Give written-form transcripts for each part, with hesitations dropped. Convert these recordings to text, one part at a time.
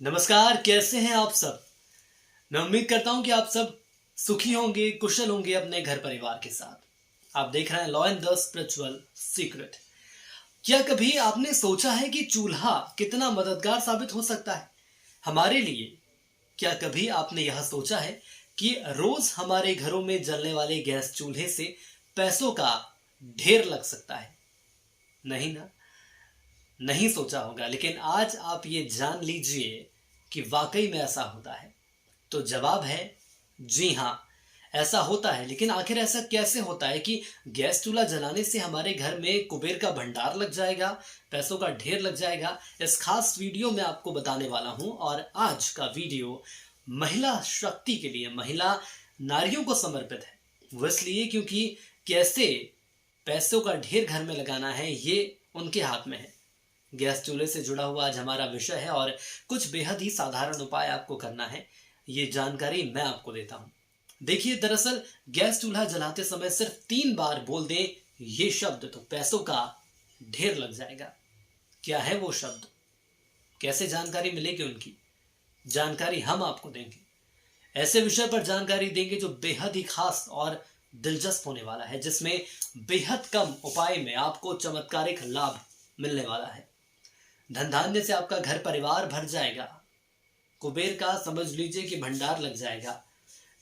नमस्कार, कैसे हैं आप सब। मैं उम्मीद करता हूं कि आप सब सुखी होंगे, कुशल होंगे अपने घर परिवार के साथ। आप देख रहे हैं law and the spiritual secret. क्या कभी आपने सोचा है कि चूल्हा कितना मददगार साबित हो सकता है हमारे लिए। क्या कभी आपने यह सोचा है कि रोज हमारे घरों में जलने वाले गैस चूल्हे से पैसों का ढेर लग सकता है। नहीं ना, नहीं सोचा होगा, लेकिन आज आप ये जान लीजिए कि वाकई में ऐसा होता है। तो जवाब है जी हाँ, ऐसा होता है। लेकिन आखिर ऐसा कैसे होता है कि गैस चूल्हा जलाने से हमारे घर में कुबेर का भंडार लग जाएगा, पैसों का ढेर लग जाएगा। इस खास वीडियो में आपको बताने वाला हूं। और आज का वीडियो महिला शक्ति के लिए, महिला नारियों को समर्पित है। वो इसलिए क्योंकि कैसे पैसों का ढेर घर में लगाना है ये उनके हाथ में है। गैस चूल्हे से जुड़ा हुआ आज हमारा विषय है और कुछ बेहद ही साधारण उपाय आपको करना है। ये जानकारी मैं आपको देता हूं। देखिए, दरअसल गैस चूल्हा जलाते समय सिर्फ 3 बार बोल दें ये शब्द तो पैसों का ढेर लग जाएगा। क्या है वो शब्द, कैसे जानकारी मिलेगी उनकी, जानकारी हम आपको देंगे। ऐसे विषय पर जानकारी देंगे जो बेहद ही खास और दिलचस्प होने वाला है, जिसमें बेहद कम उपाय में आपको चमत्कारिक लाभ मिलने वाला है। धन धान्य से आपका घर परिवार भर जाएगा। कुबेर का समझ लीजिए कि भंडार लग जाएगा।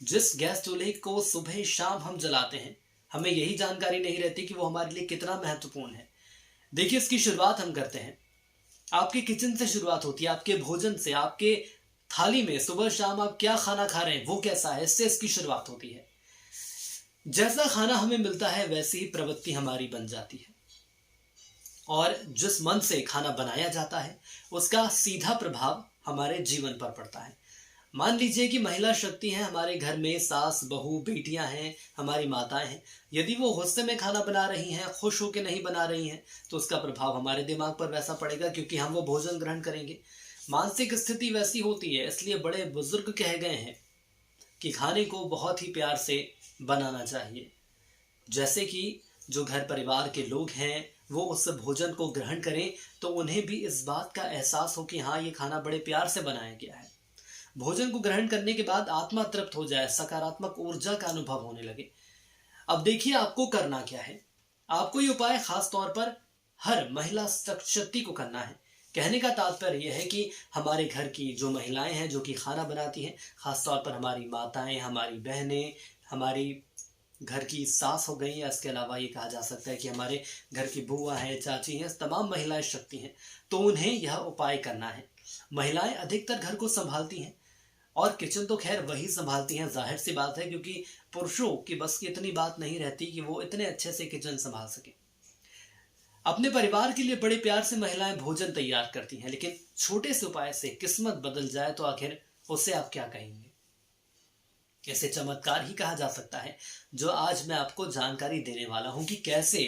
जिस गैस चूल्हे को सुबह शाम हम जलाते हैं, हमें यही जानकारी नहीं रहती कि वो हमारे लिए कितना महत्वपूर्ण है। देखिए, इसकी शुरुआत हम करते हैं। आपके किचन से शुरुआत होती है, आपके भोजन से। आपके थाली में सुबह शाम आप क्या खाना खा रहे हैं वो कैसा है, इससे इसकी शुरुआत होती है। जैसा खाना हमें मिलता है वैसी ही प्रवृत्ति हमारी बन जाती है। और जिस मन से खाना बनाया जाता है उसका सीधा प्रभाव हमारे जीवन पर पड़ता है। मान लीजिए कि महिला शक्ति है, हमारे घर में सास बहू बेटियां हैं, हमारी माताएं हैं। यदि वो गुस्से में खाना बना रही हैं, खुश होकर नहीं बना रही हैं, तो उसका प्रभाव हमारे दिमाग पर वैसा पड़ेगा क्योंकि हम वो भोजन ग्रहण करेंगे। मानसिक स्थिति वैसी होती है। इसलिए बड़े बुजुर्ग कह गए हैं कि खाने को बहुत ही प्यार से बनाना चाहिए। जैसे कि जो घर परिवार के लोग हैं वो उस भोजन को ग्रहण करें तो उन्हें भी इस बात का एहसास हो कि हाँ, ये खाना बड़े प्यार से बनाया गया है। भोजन को ग्रहण करने के बाद आत्मा तृप्त हो जाए, सकारात्मक ऊर्जा का अनुभव होने लगे। अब देखिए, आपको करना क्या है। आपको ये उपाय खास तौर पर हर महिला शक्ति को करना है। कहने का तात्पर्य यह है कि हमारे घर की जो महिलाएं हैं जो कि खाना बनाती हैं, खास तौर पर हमारी माताएं, हमारी बहनें, हमारी घर की सास हो गई, या इसके अलावा ये कहा जा सकता है कि हमारे घर की बुआ है, चाची हैं, तमाम महिलाएं शक्ति हैं, तो उन्हें यह उपाय करना है। महिलाएं अधिकतर घर को संभालती हैं और किचन तो खैर वही संभालती हैं, जाहिर सी बात है, क्योंकि पुरुषों की बस की इतनी बात नहीं रहती कि वो इतने अच्छे से किचन संभाल सके। अपने परिवार के लिए बड़े प्यार से महिलाएं भोजन तैयार करती हैं, लेकिन छोटे से उपाय से किस्मत बदल जाए तो आखिर उससे आप क्या कहेंगे। इसे चमत्कार ही कहा जा सकता है, जो आज मैं आपको जानकारी देने वाला हूं कि कैसे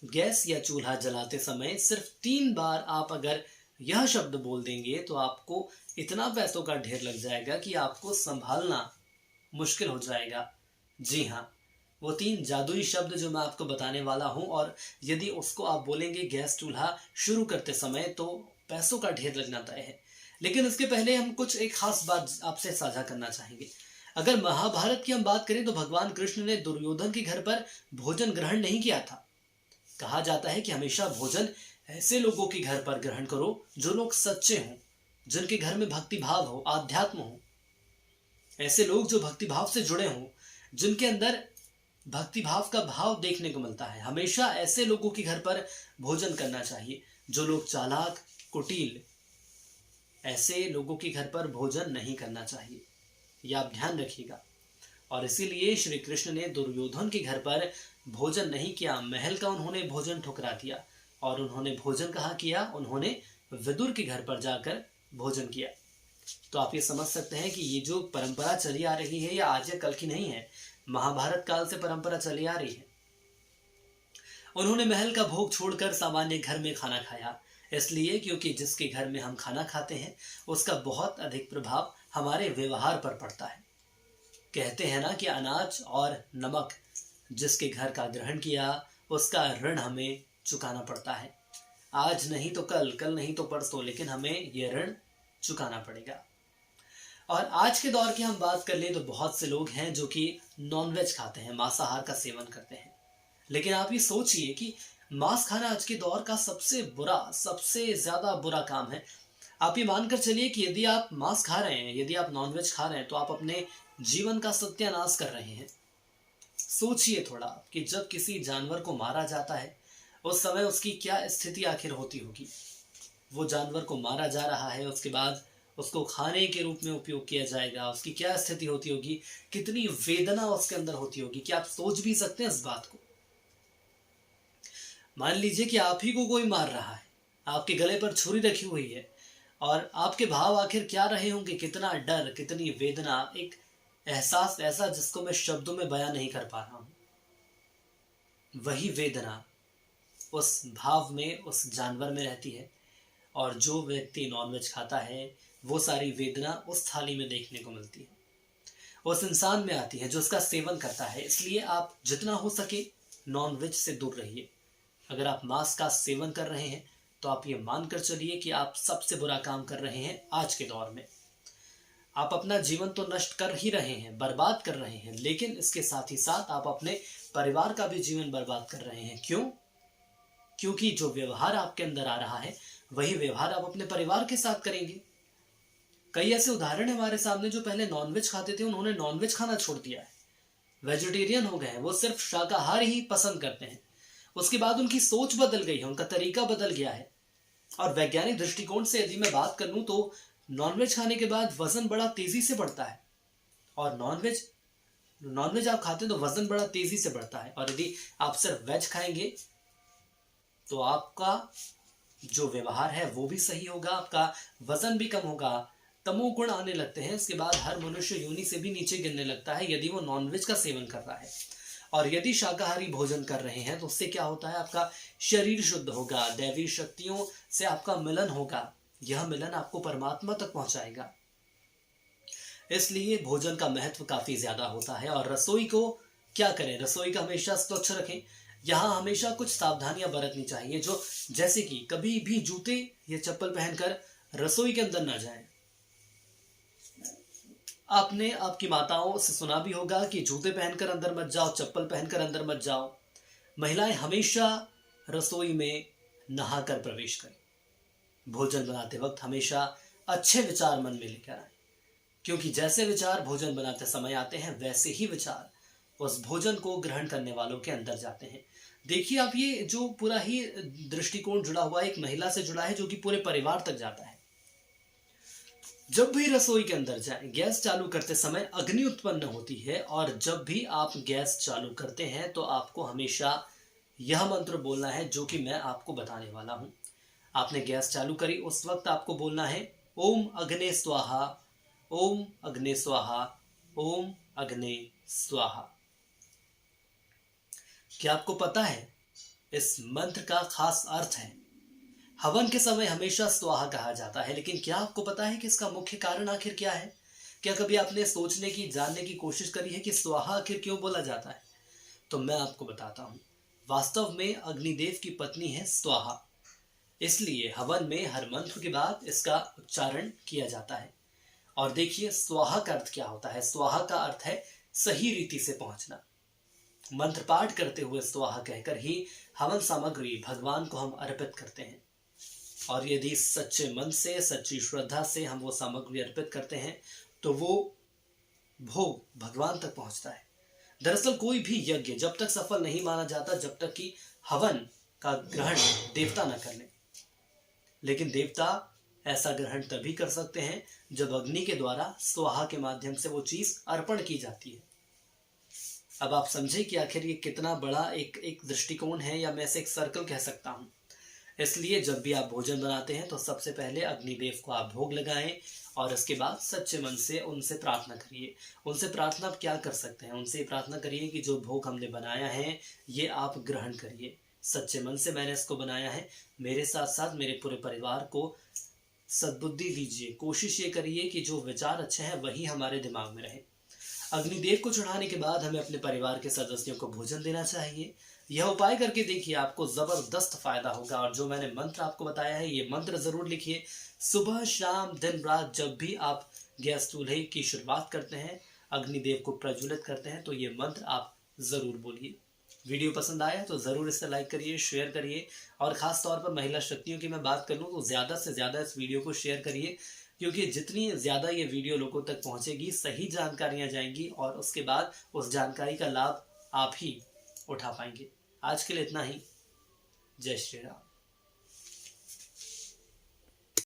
गैस या चूल्हा जलाते समय सिर्फ 3 बार आप अगर यह शब्द बोल देंगे तो आपको इतना पैसों का ढेर लग जाएगा कि आपको संभालना मुश्किल हो जाएगा। जी हाँ, वो 3 जादुई शब्द जो मैं आपको बताने वाला हूं, और यदि उसको आप बोलेंगे गैस चूल्हा शुरू करते समय तो पैसों का ढेर लगना तय है। लेकिन इसके पहले हम कुछ एक खास बात आपसे साझा करना चाहेंगे। अगर महाभारत की हम बात करें तो भगवान कृष्ण ने दुर्योधन के घर पर भोजन ग्रहण नहीं किया था। कहा जाता है कि हमेशा भोजन ऐसे लोगों के घर पर ग्रहण करो जो लोग सच्चे हों, जिनके घर में भक्ति भाव हो, आध्यात्म हो। ऐसे लोग जो भक्ति भाव से जुड़े हों, जिनके अंदर भक्ति भाव का भाव देखने को मिलता है। हमेशा ऐसे लोगों के घर पर भोजन करना चाहिए। जो लोग चालाक, कुटिल, ऐसे लोगों के घर पर भोजन नहीं करना चाहिए, यह आप ध्यान रखिएगा। और इसीलिए श्री कृष्ण ने दुर्योधन के घर पर भोजन नहीं किया, महल का उन्होंने भोजन ठुकरा दिया। और उन्होंने भोजन कहाँ किया, उन्होंने विदुर के घर पर जाकर भोजन किया। तो आप ये समझ सकते हैं कि ये जो परंपरा चली आ रही है, यह आज या कल की नहीं है, महाभारत काल से परंपरा चली आ रही है। उन्होंने महल का भोग छोड़कर सामान्य घर में खाना खाया, इसलिए क्योंकि जिसके घर में हम खाना खाते हैं उसका बहुत अधिक प्रभाव हमारे व्यवहार पर पड़ता है। कहते हैं ना कि अनाज और नमक जिसके घर का ग्रहण किया उसका ऋण हमें चुकाना पड़ता है। आज नहीं तो कल, कल नहीं तो परसों, लेकिन हमें यह ऋण चुकाना पड़ेगा। और आज के दौर की हम बात कर लें तो बहुत से लोग हैं जो कि नॉनवेज खाते हैं, मांसाहार का सेवन करते हैं। लेकिन आप ये सोचिए कि मांस खाना आज के दौर का सबसे बुरा, सबसे ज्यादा बुरा काम है। आप ये मानकर चलिए कि यदि आप मांस खा रहे हैं, यदि आप नॉनवेज खा रहे हैं, तो आप अपने जीवन का सत्यानाश कर रहे हैं। सोचिए थोड़ा कि जब किसी जानवर को मारा जाता है उस समय उसकी क्या स्थिति आखिर होती होगी। वो जानवर को मारा जा रहा है, उसके बाद उसको खाने के रूप में उपयोग किया जाएगा, उसकी क्या स्थिति होती होगी, कितनी वेदना उसके अंदर होती होगी कि आप सोच भी सकते हैं इस बात को। मान लीजिए कि आप ही को कोई मार रहा है, आपके गले पर छुरी रखी हुई है, और आपके भाव आखिर क्या रहे होंगे, कितना डर, कितनी वेदना, एक एहसास ऐसा जिसको मैं शब्दों में बयां नहीं कर पा रहा हूं। वही वेदना उस भाव में, उस जानवर में रहती है। और जो व्यक्ति नॉनवेज खाता है वो सारी वेदना उस थाली में देखने को मिलती है, उस इंसान में आती है जो उसका सेवन करता है। इसलिए आप जितना हो सके नॉनवेज से दूर रहिए। अगर आप मांस का सेवन कर रहे हैं तो आप ये मानकर चलिए कि आप सबसे बुरा काम कर रहे हैं आज के दौर में। आप अपना जीवन तो नष्ट कर ही रहे हैं, बर्बाद कर रहे हैं, लेकिन इसके साथ ही साथ आप अपने परिवार का भी जीवन बर्बाद कर रहे हैं। क्यों? क्योंकि जो व्यवहार आपके अंदर आ रहा है वही व्यवहार आप अपने परिवार के साथ करेंगे। कई ऐसे उदाहरण हमारे सामने जो पहले नॉनवेज खाते थे, उन्होंने नॉनवेज खाना छोड़ दिया है, वेजिटेरियन हो गए हैं, वो सिर्फ शाकाहार ही पसंद करते हैं। उसके बाद उनकी सोच बदल गई है, उनका तरीका बदल गया है। और वैज्ञानिक दृष्टिकोण से यदि मैं बात कर लूं तो नॉनवेज खाने के बाद वजन बड़ा तेजी से बढ़ता है। और नॉनवेज आप खाते हैं तो वजन बड़ा तेजी से बढ़ता है। और यदि आप सिर्फ वेज खाएंगे तो आपका जो व्यवहार है वो भी सही होगा, आपका वजन भी कम होगा, तमोगुण आने लगते हैं। इसके बाद हर मनुष्य योनि से भी नीचे गिरने लगता है यदि वो नॉनवेज का सेवन कर रहा है। और यदि शाकाहारी भोजन कर रहे हैं तो उससे क्या होता है, आपका शरीर शुद्ध होगा, दैवी शक्तियों से आपका मिलन होगा। यह मिलन आपको परमात्मा तक पहुंचाएगा। इसलिए भोजन का महत्व काफी ज्यादा होता है। और रसोई को क्या करें, रसोई का हमेशा स्वच्छ रखें। यहाँ हमेशा कुछ सावधानियां बरतनी चाहिए, जो जैसे कि कभी भी जूते या चप्पल पहनकर रसोई के अंदर ना जाएं। आपने आपकी माताओं से सुना भी होगा कि जूते पहनकर अंदर मत जाओ, चप्पल पहनकर अंदर मत जाओ। महिलाएं हमेशा रसोई में नहाकर प्रवेश करें। भोजन बनाते वक्त हमेशा अच्छे विचार मन में लेकर आए, क्योंकि जैसे विचार भोजन बनाते समय आते हैं वैसे ही विचार उस भोजन को ग्रहण करने वालों के अंदर जाते हैं। देखिए आप, ये जो पूरा ही दृष्टिकोण जुड़ा हुआ है एक महिला से जुड़ा है, जो कि पूरे परिवार तक जाता है। जब भी रसोई के अंदर जाएं, गैस चालू करते समय अग्नि उत्पन्न होती है। और जब भी आप गैस चालू करते हैं तो आपको हमेशा यह मंत्र बोलना है जो कि मैं आपको बताने वाला हूं। आपने गैस चालू करी, उस वक्त आपको बोलना है ओम अग्ने स्वाहा, ओम अग्ने स्वाहा, ओम अग्ने स्वाहा। क्या आपको पता है इस मंत्र का खास अर्थ है? हवन के समय हमेशा स्वाहा कहा जाता है, लेकिन क्या आपको पता है कि इसका मुख्य कारण आखिर क्या है? क्या कभी आपने सोचने की, जानने की कोशिश करी है कि स्वाहा आखिर क्यों बोला जाता है? तो मैं आपको बताता हूं। वास्तव में अग्निदेव की पत्नी है स्वाहा, इसलिए हवन में हर मंत्र के बाद इसका उच्चारण किया जाता है। और देखिए स्वाहा का अर्थ क्या होता है। स्वाहा का अर्थ है सही रीति से पहुंचना। मंत्र पाठ करते हुए स्वाहा कहकर ही हवन सामग्री भगवान को हम अर्पित करते हैं। और यदि सच्चे मन से, सच्ची श्रद्धा से हम वो सामग्री अर्पित करते हैं तो वो भोग भगवान तक पहुंचता है। दरअसल कोई भी यज्ञ जब तक सफल नहीं माना जाता जब तक कि हवन का ग्रहण देवता न कर ले। लेकिन देवता ऐसा ग्रहण तभी कर सकते हैं जब अग्नि के द्वारा स्वाहा के माध्यम से वो चीज अर्पण की जाती है। अब आप समझे कि आखिर ये कितना बड़ा एक दृष्टिकोण है, या मैं इसे एक सर्कल कह सकता हूं। इसलिए जब भी आप भोजन बनाते हैं तो सबसे पहले अग्निदेव को आप भोग लगाएं और इसके बाद सच्चे मन से उनसे प्रार्थना करिए। उनसे प्रार्थना आप क्या कर सकते हैं? उनसे प्रार्थना करिए कि जो भोग हमने बनाया है ये आप ग्रहण करिए। सच्चे मन से मैंने इसको बनाया है, मेरे साथ साथ मेरे पूरे परिवार को सद्बुद्धि दीजिए। कोशिश ये करिए कि जो विचार अच्छे हैं वही हमारे दिमाग में रहे। अग्निदेव को चढ़ाने के बाद हमें अपने परिवार के सदस्यों को भोजन देना चाहिए। यह उपाय करके देखिए, आपको जबरदस्त फायदा होगा। और जो मैंने मंत्र आपको बताया है, ये मंत्र जरूर लिखिए। सुबह शाम दिन रात जब भी आप गैस चूल्हे की शुरुआत करते हैं, अग्निदेव को प्रज्वलित करते हैं, तो ये मंत्र आप जरूर बोलिए। वीडियो पसंद आया तो ज़रूर इसे लाइक करिए, शेयर करिए। और ख़ास तौर पर महिला शक्तियों की मैं बात कर लूँ तो ज़्यादा से ज़्यादा इस वीडियो को शेयर करिए, क्योंकि जितनी ज़्यादा ये वीडियो लोगों तक पहुँचेगी, सही जानकारियाँ जाएंगी और उसके बाद उस जानकारी का लाभ आप ही उठा पाएंगे। आज के लिए इतना ही। जय श्री राम।